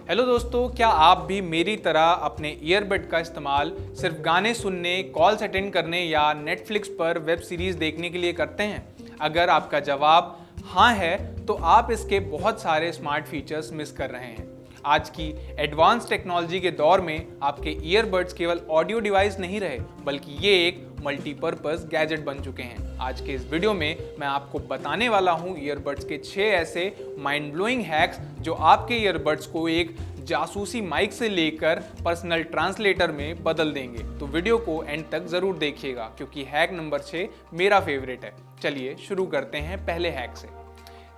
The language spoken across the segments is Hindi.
हेलो दोस्तों, क्या आप भी मेरी तरह अपने ईयरबड का इस्तेमाल सिर्फ गाने सुनने, कॉल्स अटेंड करने या नेटफ्लिक्स पर वेब सीरीज देखने के लिए करते हैं? अगर आपका जवाब हाँ है तो आप इसके बहुत सारे स्मार्ट फीचर्स मिस कर रहे हैं। आज की एडवांस टेक्नोलॉजी के दौर में आपके ईयरबड्स केवल ऑडियो डिवाइस नहीं रहे, बल्कि ये एक मल्टीपर्पज गैजेट बन चुके हैं। आज के इस वीडियो में मैं आपको बताने वाला हूं ईयरबड्स के 6 ऐसे माइंड ब्लोइंग हैक्स जो आपके ईयरबड्स को एक जासूसी माइक से लेकर पर्सनल ट्रांसलेटर में बदल देंगे। तो वीडियो को एंड तक जरूर देखिएगा क्योंकि हैक नंबर 6 मेरा फेवरेट है। चलिए शुरू करते हैं पहले हैक से।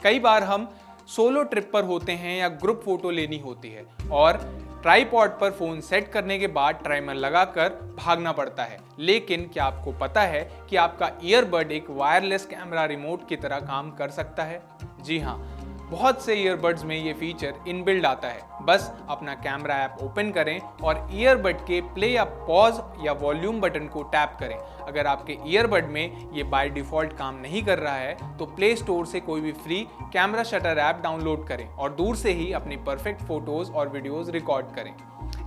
कई बार हम सोलो ट्रिप पर होते हैं या ग्रुप फोटो लेनी होती है और ट्राइपॉड पर फोन सेट करने के बाद टाइमर लगाकर भागना पड़ता है। लेकिन क्या आपको पता है कि आपका ईयरबड एक वायरलेस कैमरा रिमोट की तरह काम कर सकता है? जी हाँ, बहुत से ईयरबड्स में ये फीचर इनबिल्ड आता है। बस अपना कैमरा ऐप ओपन करें और ईयरबड के प्ले या पॉज या वॉल्यूम बटन को टैप करें। अगर आपके ईयरबड में ये बाय डिफॉल्ट काम नहीं कर रहा है तो प्ले स्टोर से कोई भी free camera shutter app download करें और दूर से ही अपनी परफेक्ट फोटोज और वीडियोज रिकॉर्ड करें।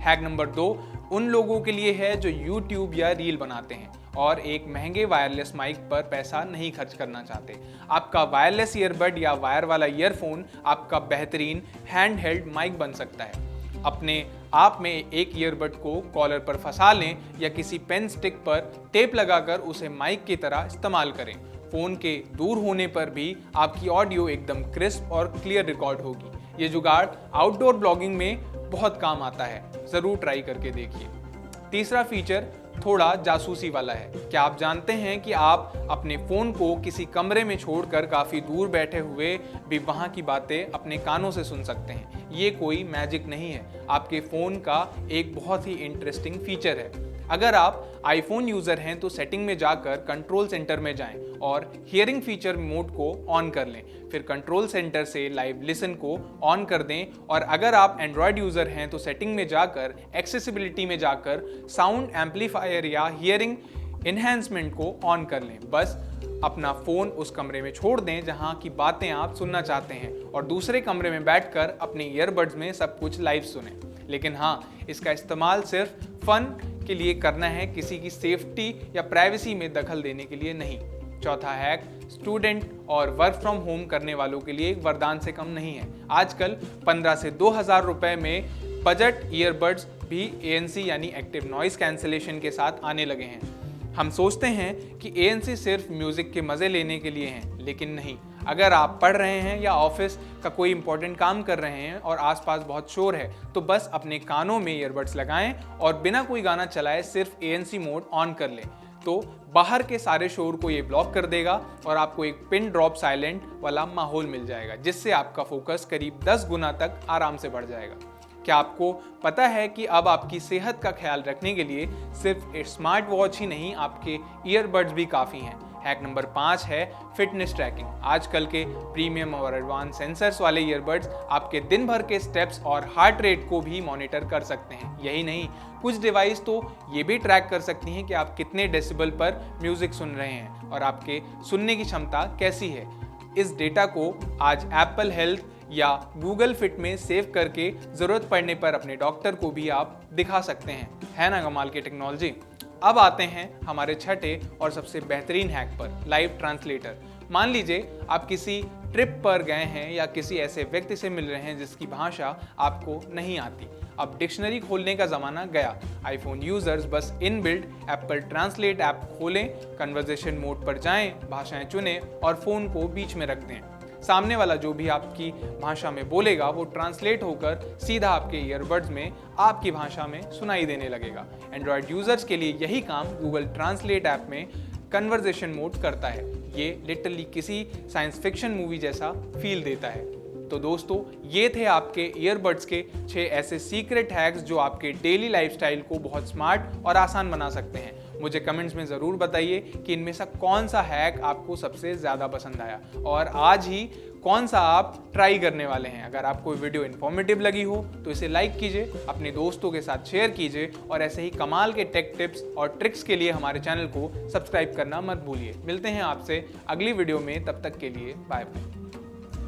हैक नंबर 2 उन लोगों के लिए है जो यूट्यूब या रील बनाते हैं और एक महंगे वायरलेस माइक पर पैसा नहीं खर्च करना चाहते। आपका वायरलेस ईयरबड या वायर वाला ईयरफोन आपका बेहतरीन हैंडहेल्ड माइक बन सकता है। अपने आप में एक ईयरबड को कॉलर पर फंसा लें या किसी पेन स्टिक पर टेप लगाकर उसे माइक की तरह इस्तेमाल करें। फोन के दूर होने पर भी आपकी ऑडियो एकदम क्रिस्प और क्लियर रिकॉर्ड होगी। ये जुगाड़ आउटडोर ब्लॉगिंग में बहुत काम आता है, जरूर ट्राई करके देखिए। तीसरा फीचर थोड़ा जासूसी वाला है। क्या आप जानते हैं कि आप अपने फ़ोन को किसी कमरे में छोड़कर काफ़ी दूर बैठे हुए भी वहाँ की बातें अपने कानों से सुन सकते हैं? ये कोई मैजिक नहीं है, आपके फ़ोन का एक बहुत ही इंटरेस्टिंग फीचर है। अगर आप आईफोन यूज़र हैं तो सेटिंग में जाकर कंट्रोल सेंटर में जाएं और हियरिंग फीचर मोड को ऑन कर लें। फिर कंट्रोल सेंटर से लाइव लिसन को ऑन कर दें और अगर आप एंड्रॉयड यूज़र हैं तो सेटिंग में जाकर एक्सेसिबिलिटी में जाकर साउंड एम्पलीफायर या हियरिंग इन्हेंसमेंट को ऑन कर लें। बस अपना फ़ोन उस कमरे में छोड़ दें जहां की बातें आप सुनना चाहते हैं और दूसरे कमरे में बैठकर अपने ईयरबड्स में सब कुछ लाइव सुनें। लेकिन हाँ, इसका इस्तेमाल सिर्फ फन के लिए करना है, किसी की सेफ्टी या प्राइवेसी में दखल देने के लिए नहीं। चौथा हैक स्टूडेंट और वर्क फ्रॉम होम करने वालों के लिए एक वरदान से कम नहीं है। आजकल 15 से 2000 रुपए में बजट ईयरबड्स भी ANC यानी एक्टिव नॉइस कैंसिलेशन के साथ आने लगे हैं। हम सोचते हैं कि ANC सिर्फ म्यूजिक के मजे लेने के लिए हैं, लेकिन नहीं। अगर आप पढ़ रहे हैं या ऑफिस का कोई इंपॉर्टेंट काम कर रहे हैं और आसपास बहुत शोर है तो बस अपने कानों में ईयरबड्स लगाएं और बिना कोई गाना चलाए सिर्फ ANC मोड ऑन कर लें, तो बाहर के सारे शोर को ये ब्लॉक कर देगा और आपको एक पिन ड्रॉप साइलेंट वाला माहौल मिल जाएगा, जिससे आपका फोकस करीब 10 गुना तक आराम से बढ़ जाएगा। क्या आपको पता है कि अब आपकी सेहत का ख्याल रखने के लिए सिर्फ एक स्मार्ट वॉच ही नहीं, आपके ईयरबड्स भी काफ़ी हैं? हैक नंबर 5 है फिटनेस ट्रैकिंग। आजकल के प्रीमियम और एडवांस सेंसर्स वाले ईयरबड्स आपके दिन भर के स्टेप्स और हार्ट रेट को भी मॉनिटर कर सकते हैं। यही नहीं, कुछ डिवाइस तो ये भी ट्रैक कर सकती हैं कि आप कितने डेसिबल पर म्यूजिक सुन रहे हैं और आपके सुनने की क्षमता कैसी है। इस डेटा को आज एप्पल हेल्थ या गूगल फिट में सेव करके ज़रूरत पड़ने पर अपने डॉक्टर को भी आप दिखा सकते हैं। है ना कमाल की टेक्नोलॉजी? अब आते हैं हमारे छठे और सबसे बेहतरीन हैक पर, लाइव ट्रांसलेटर। मान लीजिए आप किसी ट्रिप पर गए हैं या किसी ऐसे व्यक्ति से मिल रहे हैं जिसकी भाषा आपको नहीं आती। अब डिक्शनरी खोलने का ज़माना गया। आईफोन यूज़र्स बस इनबिल्ट एप्पल ट्रांसलेट ऐप खोलें, कन्वर्सेशन मोड पर जाएं, भाषाएं चुनें और फ़ोन को बीच में रख दें। सामने वाला जो भी आपकी भाषा में बोलेगा वो ट्रांसलेट होकर सीधा आपके ईयरबड्स में आपकी भाषा में सुनाई देने लगेगा। एंड्रॉयड यूजर्स के लिए यही काम गूगल ट्रांसलेट ऐप में कन्वर्सेशन मोड करता है। ये लिटरली किसी साइंस फिक्शन मूवी जैसा फील देता है। तो दोस्तों, ये थे आपके ईयरबड्स के 6 ऐसे सीक्रेट हैक्स जो आपके डेली लाइफस्टाइल को बहुत स्मार्ट और आसान बना सकते हैं। मुझे कमेंट्स में ज़रूर बताइए कि इनमें से कौन सा हैक आपको सबसे ज़्यादा पसंद आया और आज ही कौन सा आप ट्राई करने वाले हैं। अगर आपको वीडियो इन्फॉर्मेटिव लगी हो तो इसे लाइक कीजिए, अपने दोस्तों के साथ शेयर कीजिए और ऐसे ही कमाल के टेक टिप्स और ट्रिक्स के लिए हमारे चैनल को सब्सक्राइब करना मत भूलिए। मिलते हैं आपसे अगली वीडियो में, तब तक के लिए बाय बाय।